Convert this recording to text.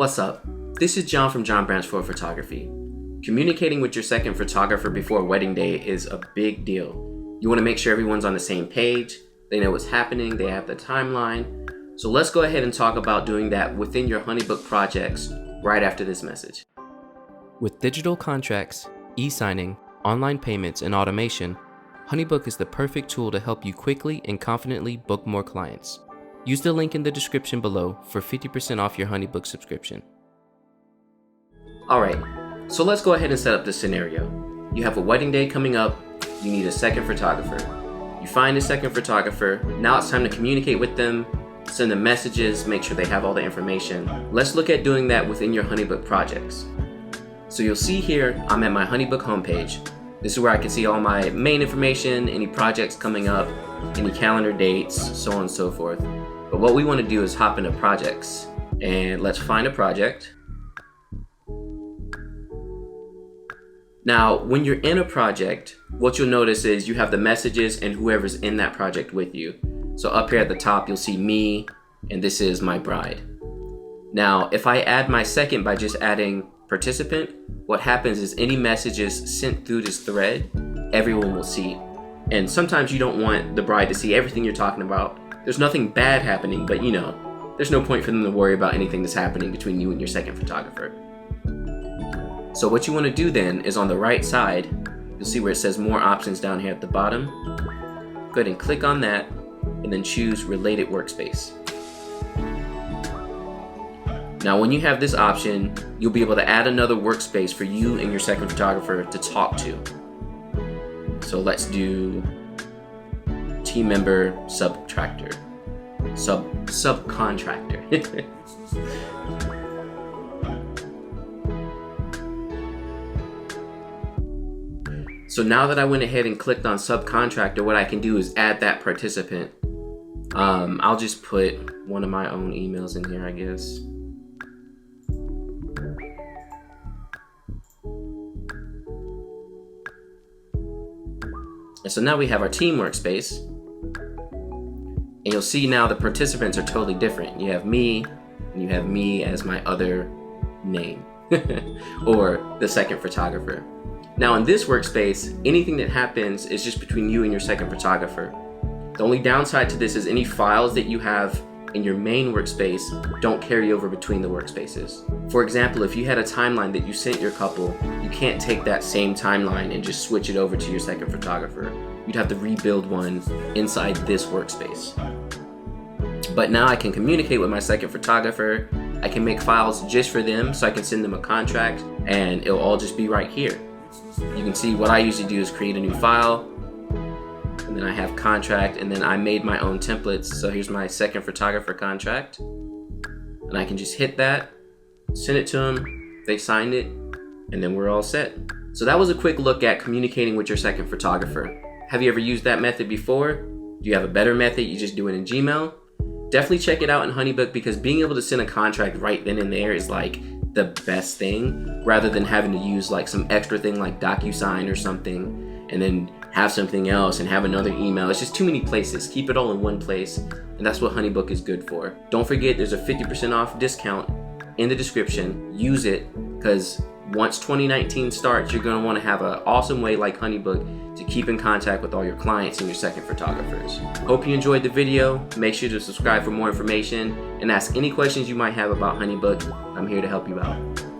What's up? This is John from John Branch for Photography. Communicating with your second photographer before wedding day is a big deal. You want to make sure everyone's on the same page, they know what's happening, they have the timeline. So let's go ahead and talk about doing that within your HoneyBook projects right after this message. With digital contracts, e-signing, online payments, and automation, HoneyBook is the perfect tool to help you quickly and confidently book more clients. Use the link in the description below for 50% off your HoneyBook subscription. Alright, so let's go ahead and set up this scenario. You have a wedding day coming up, you need a second photographer. You find a second photographer, now it's time to communicate with them, send them messages, make sure they have all the information. Let's look at doing that within your HoneyBook projects. So you'll see here, I'm at my HoneyBook homepage. This is where I can see all my main information, any projects coming up, any calendar dates, so on and so forth. But what we want to do is hop into projects, and let's find a project. Now, when you're in a project, what you'll notice is you have the messages and whoever's in that project with you. So up here at the top, you'll see me, and this is my bride. Now, if I add my second by just adding participant, what happens is any messages sent through this thread, everyone will see. And sometimes you don't want the bride to see everything you're talking about. There's nothing bad happening, but there's no point for them to worry about anything that's happening between you and your second photographer. So what you want to do then is on the right side, you'll see where it says more options down here at the bottom. Go ahead and click on that and then choose related workspace. Now when you have this option, you'll be able to add another workspace for you and your second photographer to talk to. So let's do team member subcontractor. So now that I went ahead and clicked on subcontractor, what I can do is add that participant. I'll just put one of my own emails in here, I guess. And so now we have our team workspace. And you'll see now the participants are totally different. You have me, and you have me as my other name, or the second photographer. Now in this workspace, anything that happens is just between you and your second photographer. The only downside to this is any files that you have in your main workspace don't carry over between the workspaces. For example, if you had a timeline that you sent your couple, you can't take that same timeline and just switch it over to your second photographer. You'd have to rebuild one inside this workspace. But now I can communicate with my second photographer. I can make files just for them, so I can send them a contract and it'll all just be right here. You can see what I usually do is create a new file, and then I have contract, and then I made my own templates. So here's my second photographer contract, and I can just hit that, send it to them, they signed it, and then we're all set. So that was a quick look at communicating with your second photographer. Have you ever used that method before? Do you have a better method? You just do it in Gmail? Definitely check it out in HoneyBook, because being able to send a contract right then and there is like the best thing, rather than having to use like some extra thing like DocuSign or something, and then have something else and have another email. It's just too many places. Keep it all in one place, and that's what HoneyBook is good for. Don't forget, there's a 50% off discount in the description. Use it, because once 2019 starts, you're going to want to have an awesome way like HoneyBook to keep in contact with all your clients and your second photographers. Hope you enjoyed the video. Make sure to subscribe for more information and ask any questions you might have about HoneyBook. I'm here to help you out.